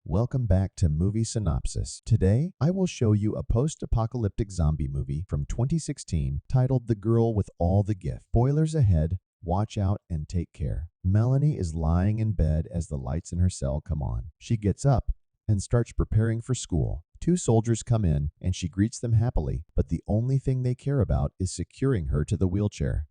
Welcome back to Movie Synopsis. Today, I will show you a post-apocalyptic zombie movie from 2016 titled The Girl with All the Gift. Spoilers ahead, watch out and take care. Melanie is lying in bed as the lights in her cell come on. She gets up and starts preparing for school. Two soldiers come in and she greets them happily, but the only thing they care about is securing her to the wheelchair.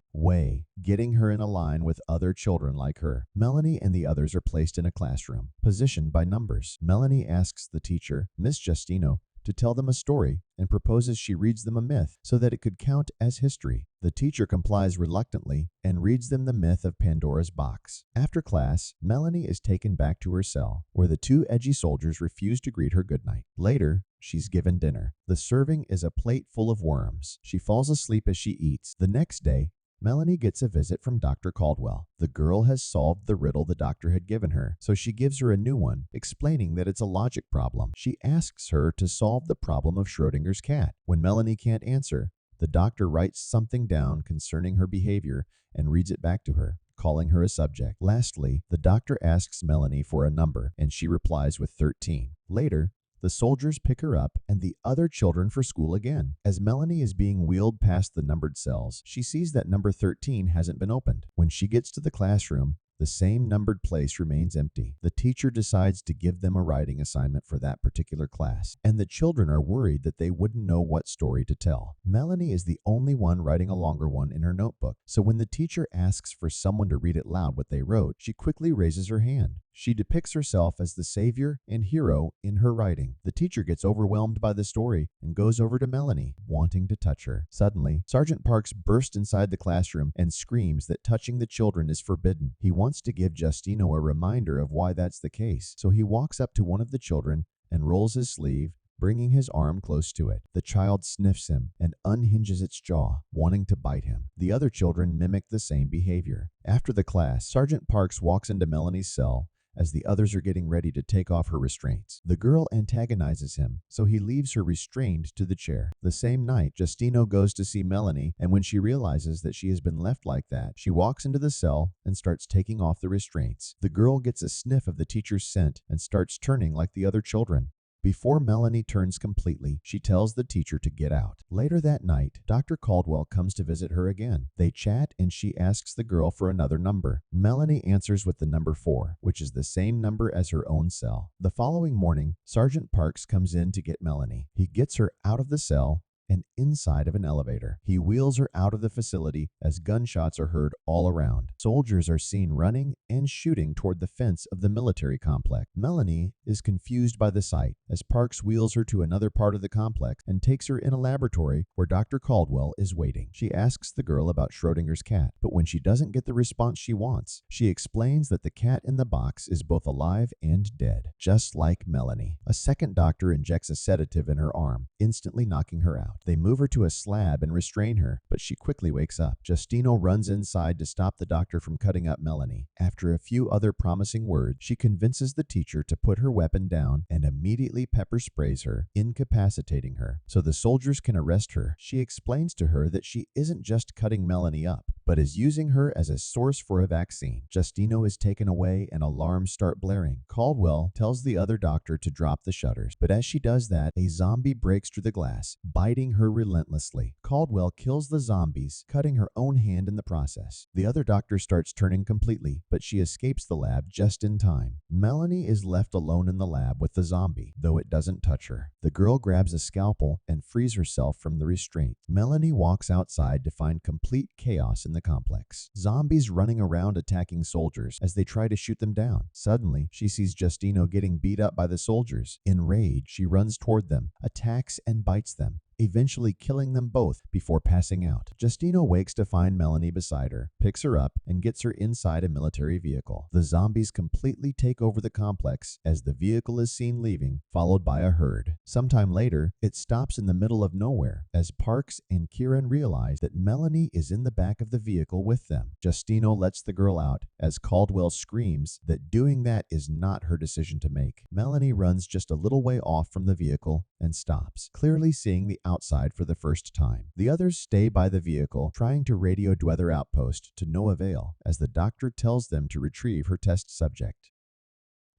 Getting her in a line with other children like her. Melanie and the others are placed in a classroom, positioned by numbers. Melanie asks the teacher, Miss Justino, to tell them a story and proposes she reads them a myth so that it could count as history. The teacher complies reluctantly and reads them the myth of Pandora's box. After class, Melanie is taken back to her cell, where the two edgy soldiers refuse to greet her goodnight. Later, she's given dinner. The serving is a plate full of worms. She falls asleep as she eats. The next day, Melanie gets a visit from Dr. Caldwell. The girl has solved the riddle the doctor had given her, so she gives her a new one, explaining that it's a logic problem. She asks her to solve the problem of Schrodinger's cat. When Melanie can't answer, the doctor writes something down concerning her behavior and reads it back to her, calling her a subject. Lastly, the doctor asks Melanie for a number, and she replies with 13. Later, the soldiers pick her up and the other children for school again. As Melanie is being wheeled past the numbered cells, she sees that number 13 hasn't been opened. When she gets to the classroom, the same numbered place remains empty. The teacher decides to give them a writing assignment for that particular class, and the children are worried that they wouldn't know what story to tell. Melanie is the only one writing a longer one in her notebook, so when the teacher asks for someone to read it loud what they wrote, she quickly raises her hand. She depicts herself as the savior and hero in her writing. The teacher gets overwhelmed by the story and goes over to Melanie, wanting to touch her. Suddenly, Sergeant Parks bursts inside the classroom and screams that touching the children is forbidden. He wants to give Justino a reminder of why that's the case, so he walks up to one of the children and rolls his sleeve, bringing his arm close to it. The child sniffs him and unhinges its jaw, wanting to bite him. The other children mimic the same behavior. After the class, Sergeant Parks walks into Melanie's cell as the others are getting ready to take off her restraints. The girl antagonizes him, so he leaves her restrained to the chair. The same night, Justino goes to see Melanie, and when she realizes that she has been left like that, she walks into the cell and starts taking off the restraints. The girl gets a sniff of the teacher's scent and starts turning like the other children. Before Melanie turns completely, she tells the teacher to get out. Later that night, Dr. Caldwell comes to visit her again. They chat and she asks the girl for another number. Melanie answers with the number 4, which is the same number as her own cell. The following morning, Sergeant Parks comes in to get Melanie. He gets her out of the cell and inside of an elevator. He wheels her out of the facility as gunshots are heard all around. Soldiers are seen running and shooting toward the fence of the military complex. Melanie is confused by the sight as Parks wheels her to another part of the complex and takes her in a laboratory where Dr. Caldwell is waiting. She asks the girl about Schrodinger's cat, but when she doesn't get the response she wants, she explains that the cat in the box is both alive and dead, just like Melanie. A second doctor injects a sedative in her arm, instantly knocking her out. They move her to a slab and restrain her, but she quickly wakes up. Justino runs inside to stop the doctor from cutting up Melanie. After a few other promising words, she convinces the teacher to put her weapon down and immediately pepper sprays her, incapacitating her, so the soldiers can arrest her. She explains to her that she isn't just cutting Melanie up, but is using her as a source for a vaccine. Justino is taken away and alarms start blaring. Caldwell tells the other doctor to drop the shutters, but as she does that, a zombie breaks through the glass, biting her relentlessly. Caldwell kills the zombies, cutting her own hand in the process. The other doctor starts turning completely, but she escapes the lab just in time. Melanie is left alone in the lab with the zombie, though it doesn't touch her. The girl grabs a scalpel and frees herself from the restraint. Melanie walks outside to find complete chaos in the complex. Zombies running around attacking soldiers as they try to shoot them down. Suddenly, she sees Justino getting beat up by the soldiers. Enraged, she runs toward them, attacks and bites them, eventually killing them both before passing out. Justino wakes to find Melanie beside her, picks her up, and gets her inside a military vehicle. The zombies completely take over the complex as the vehicle is seen leaving, followed by a herd. Sometime later, it stops in the middle of nowhere as Parks and Kieran realize that Melanie is in the back of the vehicle with them. Justino lets the girl out as Caldwell screams that doing that is not her decision to make. Melanie runs just a little way off from the vehicle and stops, clearly seeing the outside for the first time. The others stay by the vehicle, trying to radio Dweather Outpost to no avail, as the doctor tells them to retrieve her test subject.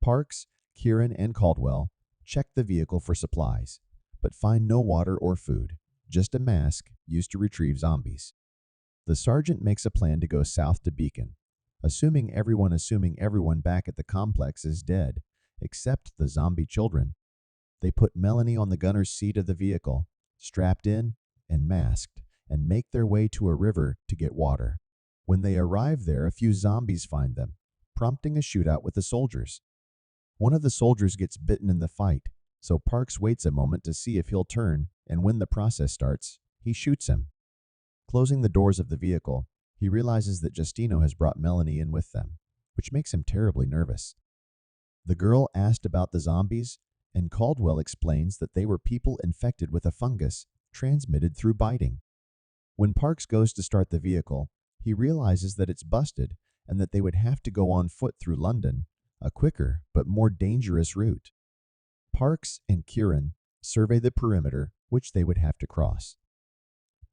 Parks, Kieran and Caldwell check the vehicle for supplies, but find no water or food, just a mask used to retrieve zombies. The sergeant makes a plan to go south to Beacon, assuming everyone back at the complex is dead, except the zombie children. They put Melanie on the gunner's seat of the vehicle, strapped in and masked, and make their way to a river to get water. When they arrive there, a few zombies find them, prompting a shootout with the soldiers. One of the soldiers gets bitten in the fight, so Parks waits a moment to see if he'll turn, and when the process starts, he shoots him. Closing the doors of the vehicle, he realizes that Justino has brought Melanie in with them, which makes him terribly nervous. The girl asked about the zombies, and Caldwell explains that they were people infected with a fungus transmitted through biting. When Parks goes to start the vehicle, he realizes that it's busted and that they would have to go on foot through London, a quicker but more dangerous route. Parks and Kieran survey the perimeter which they would have to cross.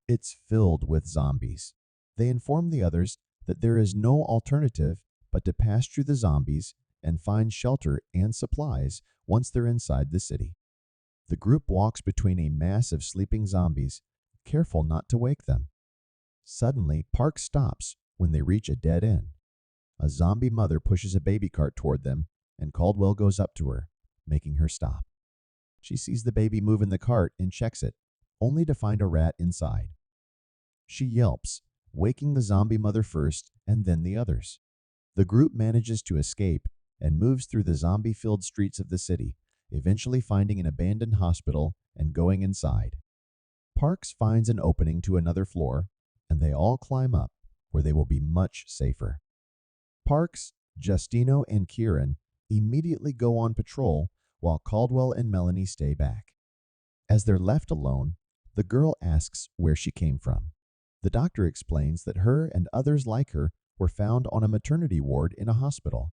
It's filled with zombies. They inform the others that there is no alternative but to pass through the zombies and find shelter and supplies once they're inside the city. The group walks between a mass of sleeping zombies, careful not to wake them. Suddenly, Parks stops when they reach a dead end. A zombie mother pushes a baby cart toward them, and Caldwell goes up to her, making her stop. She sees the baby move in the cart and checks it, only to find a rat inside. She yelps, waking the zombie mother first and then the others. The group manages to escape and moves through the zombie-filled streets of the city, eventually finding an abandoned hospital and going inside. Parks finds an opening to another floor, and they all climb up, where they will be much safer. Parks, Justino, and Kieran immediately go on patrol, while Caldwell and Melanie stay back. As they're left alone, the girl asks where she came from. The doctor explains that her and others like her were found on a maternity ward in a hospital.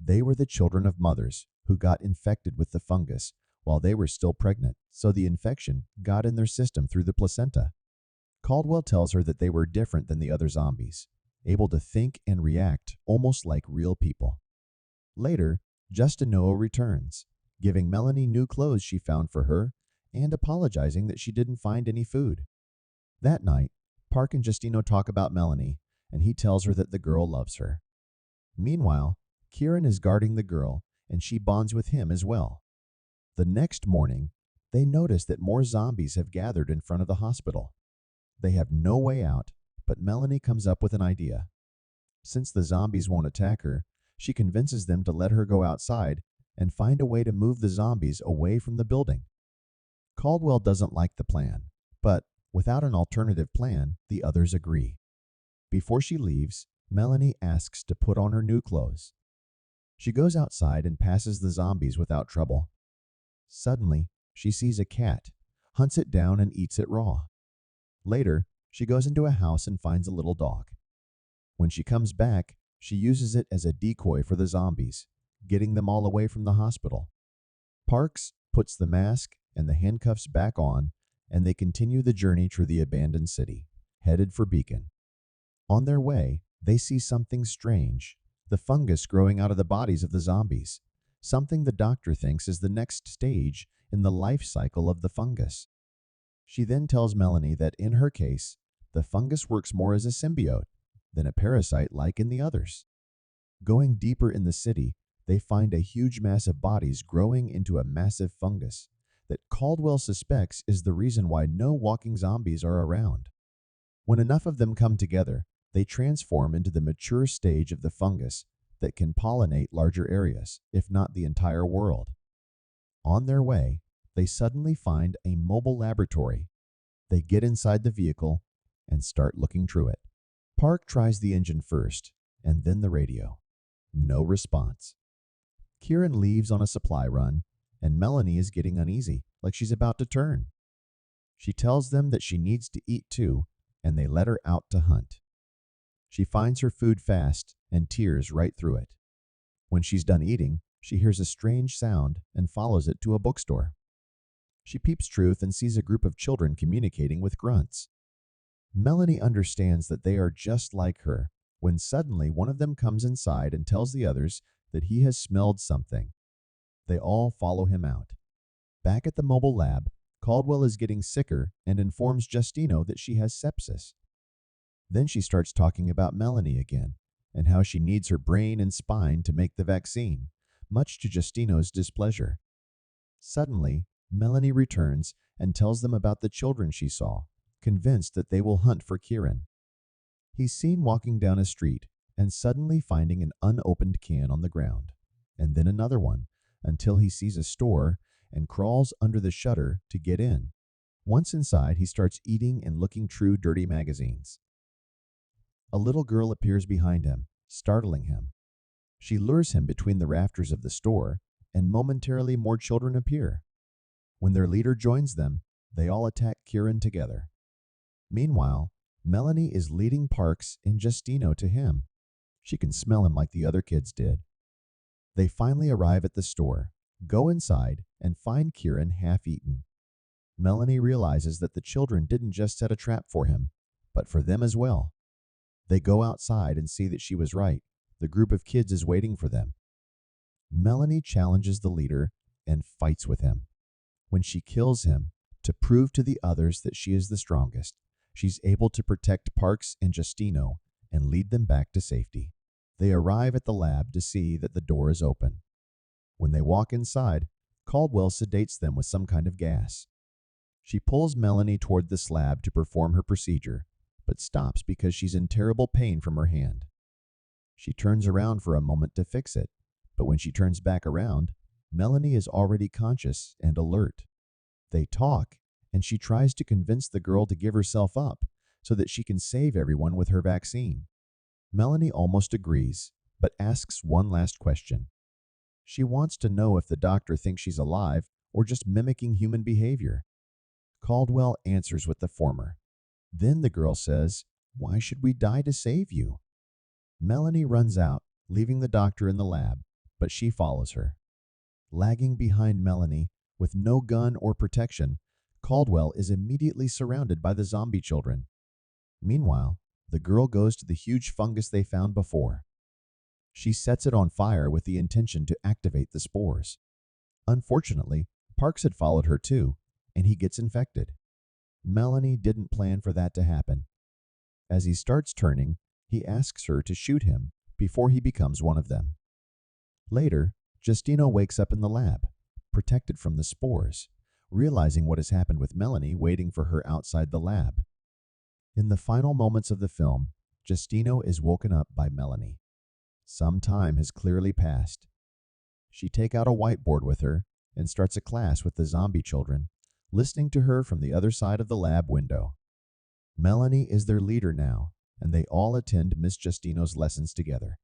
They were the children of mothers who got infected with the fungus while they were still pregnant, so the infection got in their system through the placenta. Caldwell tells her that they were different than the other zombies, able to think and react almost like real people. Later, Justino returns, giving Melanie new clothes she found for her and apologizing that she didn't find any food. That night, Park and Justino talk about Melanie, and he tells her that the girl loves her. Meanwhile, Kieran is guarding the girl, and she bonds with him as well. The next morning, they notice that more zombies have gathered in front of the hospital. They have no way out, but Melanie comes up with an idea. Since the zombies won't attack her, she convinces them to let her go outside and find a way to move the zombies away from the building. Caldwell doesn't like the plan, but without an alternative plan, the others agree. Before she leaves, Melanie asks to put on her new clothes. She goes outside and passes the zombies without trouble. Suddenly, she sees a cat, hunts it down and eats it raw. Later, she goes into a house and finds a little dog. When she comes back, she uses it as a decoy for the zombies, getting them all away from the hospital. Parks puts the mask and the handcuffs back on, and they continue the journey through the abandoned city, headed for Beacon. On their way, they see something strange, the fungus growing out of the bodies of the zombies, something the doctor thinks is the next stage in the life cycle of the fungus. She then tells Melanie that in her case, the fungus works more as a symbiote than a parasite like in the others. Going deeper in the city, they find a huge mass of bodies growing into a massive fungus that Caldwell suspects is the reason why no walking zombies are around. When enough of them come together, they transform into the mature stage of the fungus that can pollinate larger areas, if not the entire world. On their way, they suddenly find a mobile laboratory. They get inside the vehicle and start looking through it. Park tries the engine first, and then the radio. No response. Kieran leaves on a supply run, and Melanie is getting uneasy, like she's about to turn. She tells them that she needs to eat too, and they let her out to hunt. She finds her food fast and tears right through it. When she's done eating, she hears a strange sound and follows it to a bookstore. She peeps truth and sees a group of children communicating with grunts. Melanie understands that they are just like her, when suddenly one of them comes inside and tells the others that he has smelled something. They all follow him out. Back at the mobile lab, Caldwell is getting sicker and informs Justino that she has sepsis. Then she starts talking about Melanie again and how she needs her brain and spine to make the vaccine, much to Justino's displeasure. Suddenly, Melanie returns and tells them about the children she saw, convinced that they will hunt for Kieran. He's seen walking down a street and suddenly finding an unopened can on the ground, and then another one, until he sees a store and crawls under the shutter to get in. Once inside, he starts eating and looking through dirty magazines. A little girl appears behind him, startling him. She lures him between the rafters of the store, and momentarily more children appear. When their leader joins them, they all attack Kieran together. Meanwhile, Melanie is leading Parks and Justino to him. She can smell him like the other kids did. They finally arrive at the store, go inside, and find Kieran half-eaten. Melanie realizes that the children didn't just set a trap for him, but for them as well. They go outside and see that she was right. The group of kids is waiting for them. Melanie challenges the leader and fights with him. When she kills him, to prove to the others that she is the strongest, she's able to protect Parks and Justino and lead them back to safety. They arrive at the lab to see that the door is open. When they walk inside, Caldwell sedates them with some kind of gas. She pulls Melanie toward the slab to perform her procedure, but stops because she's in terrible pain from her hand. She turns around for a moment to fix it, but when she turns back around, Melanie is already conscious and alert. They talk, and she tries to convince the girl to give herself up so that she can save everyone with her vaccine. Melanie almost agrees, but asks one last question. She wants to know if the doctor thinks she's alive or just mimicking human behavior. Caldwell answers with the former. Then the girl says, "Why should we die to save you?" Melanie runs out, leaving the doctor in the lab, but she follows her. Lagging behind Melanie, with no gun or protection, Caldwell is immediately surrounded by the zombie children. Meanwhile, the girl goes to the huge fungus they found before. She sets it on fire with the intention to activate the spores. Unfortunately, Parks had followed her too, and he gets infected. Melanie didn't plan for that to happen. As he starts turning, he asks her to shoot him before he becomes one of them. Later, Justino wakes up in the lab, protected from the spores, realizing what has happened with Melanie waiting for her outside the lab. In the final moments of the film, Justino is woken up by Melanie. Some time has clearly passed. She takes out a whiteboard with her and starts a class with the zombie children, listening to her from the other side of the lab window. Melanie is their leader now, and they all attend Miss Justino's lessons together.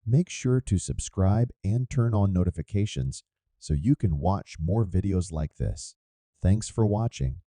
Make sure to subscribe and turn on notifications so you can watch more videos like this. Thanks for watching.